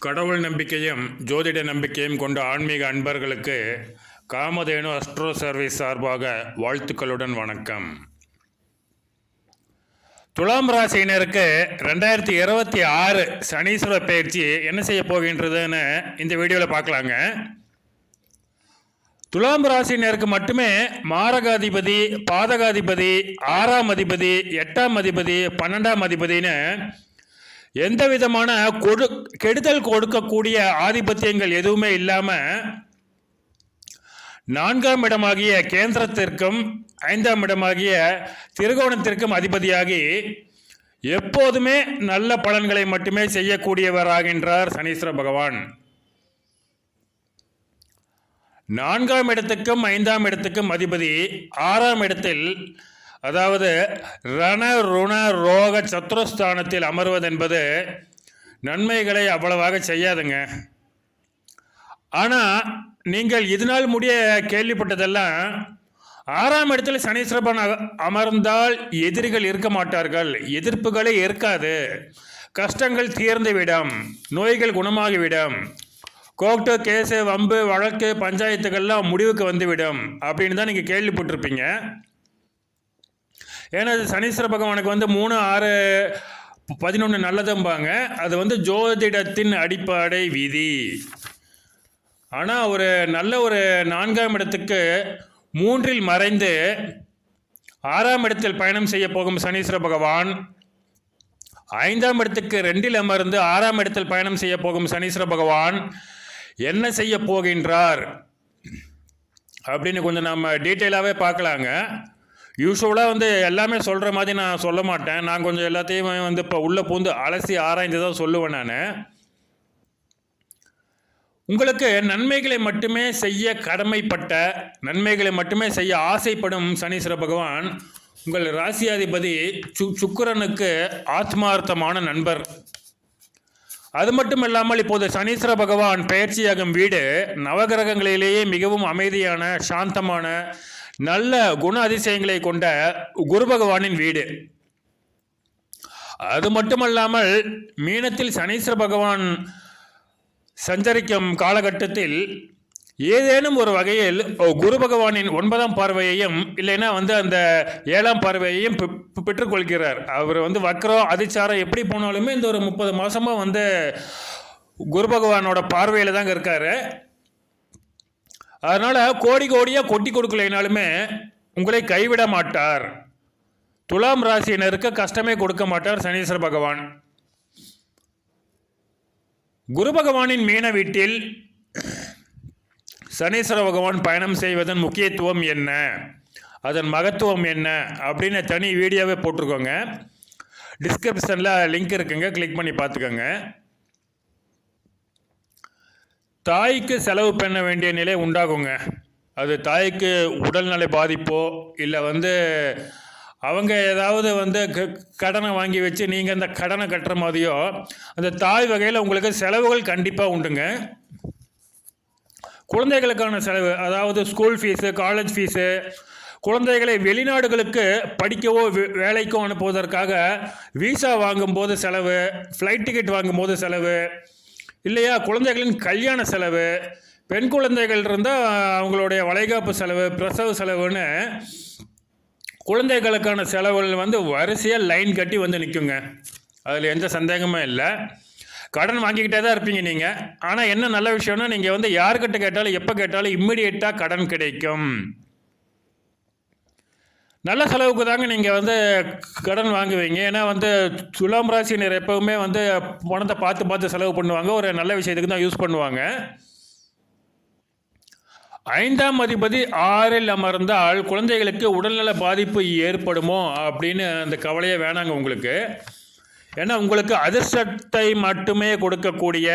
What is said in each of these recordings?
கடவுள் நம்பிக்கையும் ஜோதிட நம்பிக்கையும் கொண்ட ஆன்மீக அன்பர்களுக்கு காமதேனு அஸ்ட்ரோ சர்வீஸ் சார்பாக வாழ்த்துக்களுடன் வணக்கம். துலாம் ராசியினருக்கு 2026 சனீஸ்வர பயிற்சி என்ன செய்ய போகின்றதுன்னு இந்த வீடியோவில் பார்க்கலாங்க. துலாம் ராசியினருக்கு மட்டுமே மாரகாதிபதி, பாதகாதிபதி, 6ஆம் அதிபதி, 8ஆம் அதிபதி, 12ஆம் அதிபதினு எந்த விதமான கெடுதல் கொடுக்கக்கூடிய ஆதிபத்தியங்கள் எதுவுமே இல்லாமல் 4ஆம் இடமாகிய கேந்திரத்திற்கும் 5ஆம் இடமாகிய திரிகோணத்திற்கும் அதிபதியாகி எப்போதுமே நல்ல பலன்களை மட்டுமே செய்யக்கூடியவராகின்றார் சனீஸ்வர பகவான். 4ஆம் இடத்துக்கும் 5ஆம் இடத்துக்கும் அதிபதி 6ஆம் இடத்தில், அதாவது ரண ருண ரோக சத்ருஸ்தானத்தில் அமர்வதென்பது நன்மைகளை அவ்வளவாக செய்யாதுங்க. ஆனால் நீங்கள் இதனால் முடிய கேள்விப்பட்டதெல்லாம் 6ஆம் இடத்தில் சனீஸ்வரன் அமர்ந்தால் எதிரிகள் இருக்க மாட்டார்கள், எதிர்ப்புகளே இருக்காது, கஷ்டங்கள் தீர்ந்துவிடும், நோய்கள் குணமாகிவிடும், கோர்ட்டு கேஸு வம்பு வழக்கு பஞ்சாயத்துக்கள்லாம் முடிவுக்கு வந்துவிடும் அப்படின்னு தான் நீங்கள் கேள்விப்பட்டிருப்பீங்க. ஏன்னா சனீஸ்வர பகவானுக்கு 3, 6, 11 நல்லதும்பாங்க. அது ஜோதிடத்தின் அடிப்படை விதி. ஆனால் ஒரு நல்ல ஒரு 4ஆம் இடத்துக்கு 3இல் மறைந்து 6ஆம் இடத்தில் பயணம் செய்ய போகும் சனீஸ்வர பகவான், 5ஆம் இடத்துக்கு 2இல் அமர்ந்து 6ஆம் இடத்தில் பயணம் செய்ய போகும் சனீஸ்வர பகவான் என்ன செய்ய போகின்றார் அப்படின்னு கொஞ்சம் நம்ம டீட்டெயிலாகவே பார்க்கலாங்க. யூஸ்வலாக எல்லாமே சொல்கிற மாதிரி நான் சொல்ல மாட்டேன். நான் கொஞ்சம் எல்லாத்தையும் இப்போ உள்ளே பூந்து அலசி ஆராய்ந்து தான் சொல்லுவேன். நான் உங்களுக்கு நன்மைகளை மட்டுமே செய்ய கடமைப்பட்ட, நன்மைகளை மட்டுமே செய்ய ஆசைப்படும் சனீஸ்வர பகவான் உங்கள் ராசியாதிபதி சுக்கிரனுக்கு ஆத்மார்த்தமான நண்பர். அது மட்டும் இல்லாமல் இப்போது சனீஸ்வர பகவான் பயிற்சியாகும் வீடு நவகிரகங்களிலேயே மிகவும் அமைதியான, சாந்தமான, நல்ல குண அதிசயங்களை கொண்ட குரு பகவானின் வீடு. அது மட்டுமல்லாமல் மீனத்தில் சனீஸ்வர பகவான் சஞ்சரிக்கும் காலகட்டத்தில் ஏதேனும் ஒரு வகையில் குரு பகவானின் 9ஆம் பார்வையையும் இல்லைன்னா அந்த 7ஆம் பார்வையையும் பெற்றுக்கொள்கிறார். அவர் வக்ரம் அதிச்சாரம் எப்படி போனாலுமே இந்த ஒரு 30 மாதமாக குரு பகவானோட பார்வையில் தாங்க இருக்காரு. அதனால் கோடியாக கொட்டி கொடுக்கலைனாலுமே உங்களை கைவிட மாட்டார். துலாம் ராசியினருக்கு கஷ்டமே கொடுக்க மாட்டார் சனீஸ்வர பகவான். குரு பகவானின் மீன வீட்டில் சனீஸ்வர பகவான் பயணம் செய்வதன் முக்கியத்துவம் என்ன, அதன் மகத்துவம் என்ன அப்படின்னு தனி வீடியோவே போட்டிருக்கோங்க. டிஸ்கிரிப்ஷனில் லிங்க் இருக்குங்க, கிளிக் பண்ணி பார்த்துக்கோங்க. தாய்க்கு செலவு பண்ண வேண்டிய நிலை உண்டாகுங்க. அது தாய்க்கு உடல்நலை பாதிப்போ இல்லை அவங்க ஏதாவது கடனை வாங்கி வச்சு நீங்கள் அந்த கடனை கட்டுற மாதிரியோ அந்த தாய் வகையில் உங்களுக்கு செலவுகள் கண்டிப்பாக உண்டுங்க. குழந்தைகளுக்கான செலவு, அதாவது ஸ்கூல் ஃபீஸு, காலேஜ் ஃபீஸு, குழந்தைகளை வெளிநாடுகளுக்கு படிக்கவோ வேலைக்கோ அனுப்புவதற்காக வீசா வாங்கும்போது செலவு, ஃப்ளைட் டிக்கெட் வாங்கும்போது செலவு, இல்லையா குழந்தைகளின் கல்யாண செலவு, பெண் குழந்தைகள் இருந்தால் அவங்களுடைய வளைகாப்பு செலவு, பிரசவ செலவுன்னு குழந்தைகளுக்கான செலவுகள் வரிசையாக லைன் கட்டி நிற்குங்க. அதில் எந்த சந்தேகமும் இல்லை. கடன் வாங்கிக்கிட்டே தான் இருப்பீங்க நீங்கள். ஆனால் என்ன நல்ல விஷயம்னா நீங்கள் யார்கிட்ட கேட்டாலும் எப்போ கேட்டாலும் இம்மிடியேட்டாக கடன் கிடைக்கும். நல்ல செலவுக்கு தாங்க நீங்கள் கடன் வாங்குவீங்க. ஏன்னா துலாம் ராசினர் எப்போவுமே பணத்தை பார்த்து செலவு பண்ணுவாங்க. ஒரு நல்ல விஷயத்துக்கு தான் யூஸ் பண்ணுவாங்க. 5ஆம் அதிபதி 6இல் அமர்ந்தால் குழந்தைகளுக்கு உடல்நல பாதிப்பு ஏற்படுமோ அப்படின்னு அந்த கவலையே வேணாங்க உங்களுக்கு. ஏன்னா உங்களுக்கு அதிர்ஷ்டத்தை மட்டுமே கொடுக்கக்கூடிய,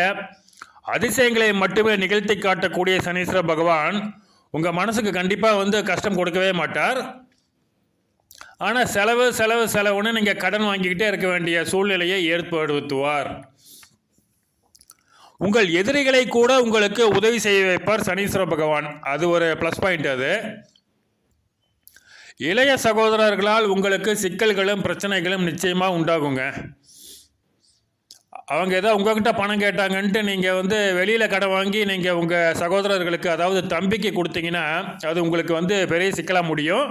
அதிசயங்களை மட்டுமே நிகழ்த்தி காட்டக்கூடிய சனீஸ்வர பகவான் உங்கள் மனசுக்கு கண்டிப்பாக கஷ்டம் கொடுக்கவே மாட்டார். ஆனால் செலவுன்னு நீங்கள் கடன் வாங்கிக்கிட்டே இருக்க வேண்டிய சூழ்நிலையை ஏற்படுத்துவார். உங்கள் எதிரிகளை கூட உங்களுக்கு உதவி செய்ய வைப்பார் சனீஸ்வர பகவான். அது ஒரு ப்ளஸ் பாயிண்ட். அது இளைய சகோதரர்களால் உங்களுக்கு சிக்கல்களும் பிரச்சனைகளும் நிச்சயமாக உண்டாகுங்க. அவங்க ஏதோ உங்ககிட்ட பணம் கேட்டாங்கன்ட்டு நீங்கள் வந்து வெளியில் கடன் வாங்கி நீங்கள் உங்கள் சகோதரர்களுக்கு அதாவது தம்பிக்கு கொடுத்தீங்கன்னா அது உங்களுக்கு வந்து பெரிய சிக்கலாக முடியும்.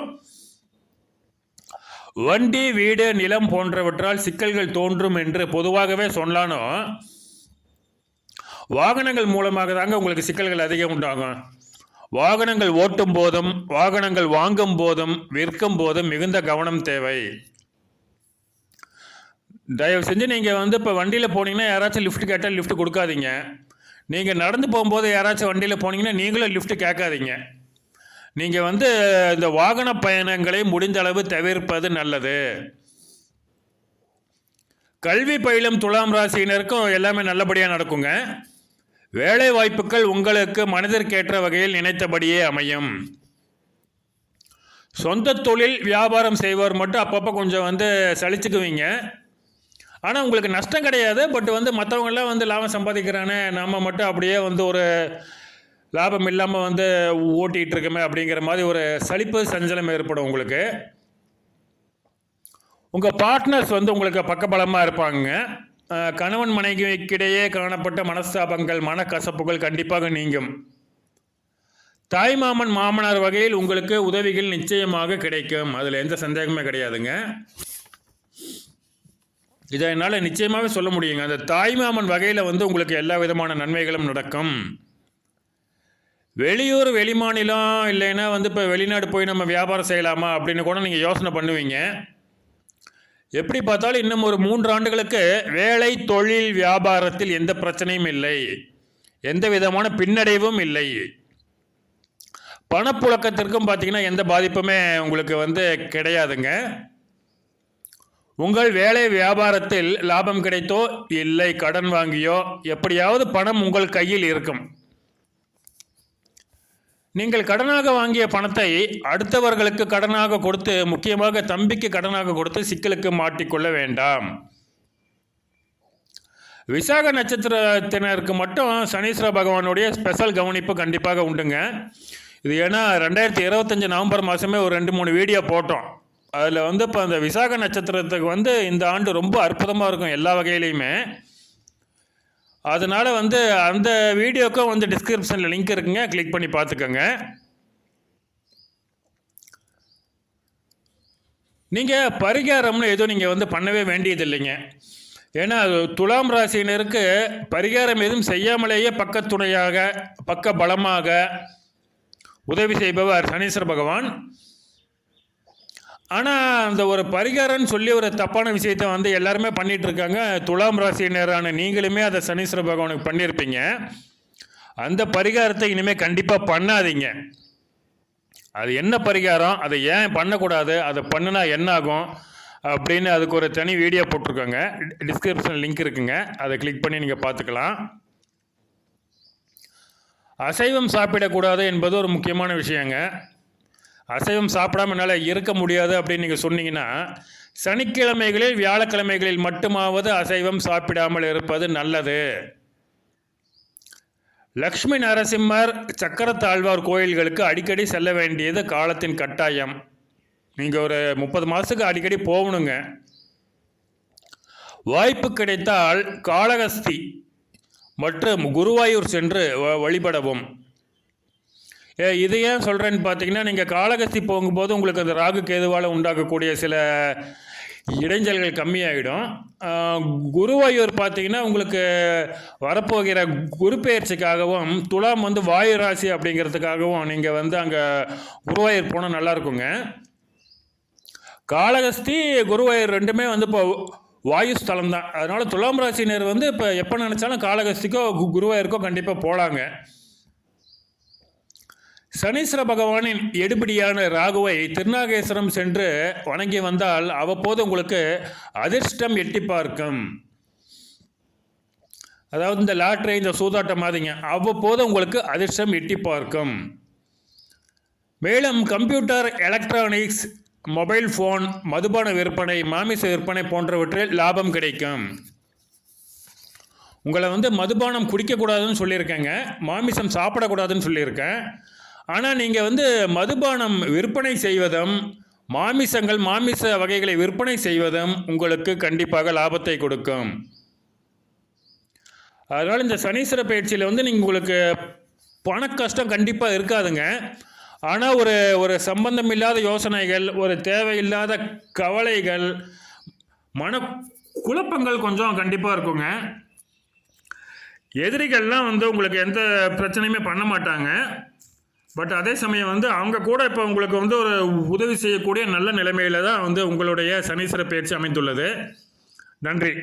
வண்டி, வீடு, நிலம் போன்றவற்றால் சிக்கல்கள் தோன்றும் என்று பொதுவாகவே சொன்னாலும் வாகனங்கள் மூலமாக தாங்க உங்களுக்கு சிக்கல்கள் அதிகம் உண்டாகும். வாகனங்கள் ஓட்டும் போதும் வாகனங்கள் வாங்கும் போதும் விற்கும் போதும் மிகுந்த கவனம் தேவை. தயவு செஞ்சு நீங்கள் வந்து இப்போ வண்டியில் போனீங்கன்னா யாராச்சும் லிஃப்ட் கேட்டால் லிஃப்ட் கொடுக்காதீங்க. நீங்கள் நடந்து போகும்போது யாராச்சும் வண்டியில் போனீங்கன்னா நீங்களும் லிஃப்ட் கேட்காதீங்க. நீங்கள் வந்து இந்த வாகன பயணங்களை முடிந்த அளவு தவிர்ப்பது நல்லது. கல்வி பயிலும் துலாம் ராசியினருக்கும் எல்லாமே நல்லபடியாக நடக்குங்க. வேலை வாய்ப்புகள் உங்களுக்கு மனதிற்கேற்ற வகையில் நினைத்தபடியே அமையும். சொந்த தொழில் வியாபாரம் செய்வோர் மட்டும் அப்பப்போ கொஞ்சம் வந்து சலிச்சுக்குவீங்க. ஆனால் உங்களுக்கு நஷ்டம் கிடையாது. பட் வந்து மற்றவங்களாம் வந்து லாபம் சம்பாதிக்கிறானே, நம்ம மட்டும் அப்படியே வந்து ஒரு லாபம் இல்லாமல் வந்து ஓட்டிகிட்டு இருக்கமே அப்படிங்கிற மாதிரி ஒரு சலிப்பு சஞ்சலம் ஏற்படும் உங்களுக்கு. உங்கள் பார்ட்னர்ஸ் வந்து உங்களுக்கு பக்கபலமாக இருப்பாங்க. கணவன் மனைவிக்கிடையே காணப்பட்ட மனஸ்தாபங்கள், மனக்கசப்புகள் கண்டிப்பாக நீங்கும். தாய்மாமன் மாமனார் வகையில் உங்களுக்கு உதவிகள் நிச்சயமாக கிடைக்கும். அதில் எந்த சந்தேகமே கிடையாதுங்க. இதை என்னால் நிச்சயமாகவே சொல்ல முடியுங்க. அந்த தாய்மாமன் வகையில் வந்து உங்களுக்கு எல்லா விதமான நன்மைகளும் நடக்கும். வெளியூர் வெளிமாநிலம் இல்லைன்னா வந்து இப்போ வெளிநாடு போய் நம்ம வியாபாரம் செய்யலாமா அப்படின்னு கூட நீங்கள் யோசனை பண்ணுவீங்க. எப்படி பார்த்தாலும் இன்னும் ஒரு 3 ஆண்டுகளுக்கு வேலை, தொழில், வியாபாரத்தில் எந்த பிரச்சனையும் இல்லை, எந்த விதமான பின்னடைவும் இல்லை. பணப்புழக்கத்திற்கும் பார்த்தீங்கன்னா எந்த பாதிப்புமே உங்களுக்கு வந்து கிடையாதுங்க. உங்கள் வேலை வியாபாரத்தில் லாபம் கிடைத்தோ இல்லை கடன் வாங்கியோ எப்படியாவது பணம் உங்கள் கையில் இருக்கும். நீங்கள் கடனாக வாங்கிய பணத்தை அடுத்தவர்களுக்கு கடனாக கொடுத்து, முக்கியமாக தம்பிக்கு கடனாக கொடுத்து சிக்கலுக்கு மாட்டிக்கொள்ள வேண்டாம். விசாக நட்சத்திரத்தினருக்கு மட்டும் சனீஸ்வர பகவானுடைய ஸ்பெஷல் கவனிப்பு கண்டிப்பாக உண்டுங்க. இது ஏன்னா 2025 நவம்பர் மாதமே ஒரு 2-3 வீடியோ போட்டோம். அதில் வந்து இப்போ அந்த விசாக நட்சத்திரத்துக்கு வந்து இந்த ஆண்டு ரொம்ப அற்புதமாக இருக்கும் எல்லா வகையிலையுமே. அதனால் வந்து அந்த வீடியோக்கும் வந்து டிஸ்கிரிப்ஷனில் லிங்க் இருக்குங்க, கிளிக் பண்ணி பார்த்துக்கோங்க. நீங்கள் பரிகாரம்னு எதுவும் நீங்கள் வந்து பண்ணவே வேண்டியது இல்லைங்க. ஏன்னா துலாம் ராசியினருக்கு பரிகாரம் எதுவும் செய்யாமலேயே பக்கத்துணையாக பக்க பலமாக உதவி செய்பவர் சனீஸ்வர பகவான். ஆனால் அந்த ஒரு பரிகாரம்னு சொல்லி ஒரு தப்பான விஷயத்தை வந்து எல்லாருமே பண்ணிகிட்ருக்காங்க. துலாம் ராசியினரான நீங்களுமே அதை சனீஸ்வர பகவானுக்கு பண்ணியிருப்பீங்க. அந்த பரிகாரத்தை இனிமேல் கண்டிப்பாக பண்ணாதீங்க. அது என்ன பரிகாரம், அதை ஏன் பண்ணக்கூடாது, அதை பண்ணுனா என்ன ஆகும் அப்படின்னு அதுக்கு ஒரு தனி வீடியோ போட்டிருக்கோங்க. டிஸ்கிரிப்ஷன் லிங்க் இருக்குங்க, அதை கிளிக் பண்ணி நீங்கள் பார்த்துக்கலாம். அசைவம் சாப்பிடக்கூடாது என்பது ஒரு முக்கியமான விஷயங்க. அசைவம் சாப்பிடாம என்னால் இருக்க முடியாது அப்படின்னு நீங்கள் சொன்னீங்கன்னா, சனிக்கிழமைகளில் வியாழக்கிழமைகளில் மட்டுமாவது அசைவம் சாப்பிடாமல் இருப்பது நல்லது. லக்ஷ்மி நரசிம்மர், சக்கரத்தாழ்வார் கோயில்களுக்கு அடிக்கடி செல்ல வேண்டியது காலத்தின் கட்டாயம். நீங்கள் ஒரு 30 மாதத்துக்கு அடிக்கடி போகணுங்க. வாய்ப்பு கிடைத்தால் காளகஸ்தி மற்றும் குருவாயூர் சென்று வழிபடவும். இது ஏன் சொல்கிறேன்னு பார்த்தீங்கன்னா, நீங்கள் காளகஸ்தி போகும்போது உங்களுக்கு அந்த ராகு கேதுவால் உண்டாக்கக்கூடிய சில இடைஞ்சல்கள் கம்மியாகிடும். குருவாயூர் பார்த்தீங்கன்னா உங்களுக்கு வரப்போகிற குரு பெயர்ச்சிக்காகவும், துலாம் வந்து வாயு ராசி அப்படிங்கிறதுக்காகவும் நீங்கள் வந்து அங்கே குருவாயூர் போனால் நல்லாயிருக்குங்க. காளகஸ்தி குருவாயூர் ரெண்டுமே வந்து இப்போ வாயு ஸ்தலம் தான். அதனால் துலாம் ராசினர் வந்து இப்போ எப்போ நினச்சாலும் காளகஸ்திக்கோ குருவாயூருக்கோ கண்டிப்பாக போகலாங்க. சனீஸ்வர பகவானின் எடுபடியான ராகுவை திருநாகேஸ்வரம் சென்று வணங்கி வந்தால் அவ்வப்போது உங்களுக்கு அதிர்ஷ்டம் எட்டி பார்க்கும். அதாவது இந்த லாட்ரி, இந்த சூதாட்டம் மாதிரிங்க, அவ்வப்போது உங்களுக்கு அதிர்ஷ்டம் எட்டி பார்க்கும். மேலும் கம்ப்யூட்டர், எலக்ட்ரானிக்ஸ், மொபைல் ஃபோன், மதுபான விற்பனை, மாமிச விற்பனை போன்றவற்றில் லாபம் கிடைக்கும். உங்களை வந்து மதுபானம் குடிக்கக்கூடாதுன்னு சொல்லியிருக்கேங்க, மாமிசம் சாப்பிடக்கூடாதுன்னு சொல்லியிருக்கேன். ஆனால் நீங்கள் வந்து மதுபானம் விற்பனை செய்வதும், மாமிச வகைகளை விற்பனை செய்வதும் உங்களுக்கு கண்டிப்பாக லாபத்தை கொடுக்கும். அதனால் இந்த சனீஸ்வர பயிற்சியில் வந்து நீங்கள் உங்களுக்கு பண கஷ்டம் கண்டிப்பாக இருக்காதுங்க. ஆனால் ஒரு ஒரு சம்பந்தம் இல்லாத யோசனைகள், ஒரு தேவையில்லாத கவலைகள், மன குழப்பங்கள் கொஞ்சம் கண்டிப்பாக இருக்குங்க. எதிரிகள்லாம் வந்து உங்களுக்கு எந்த பிரச்சனையுமே பண்ண மாட்டாங்க. பட் அதே சமயம் வந்து அவங்க கூட இப்போ உங்களுக்கு வந்து ஒரு உதவி செய்யக்கூடிய நல்ல நிலைமையில தான் வந்து உங்களுடைய சனீஸ்வர பயிற்சி அமைந்துள்ளது. நன்றி.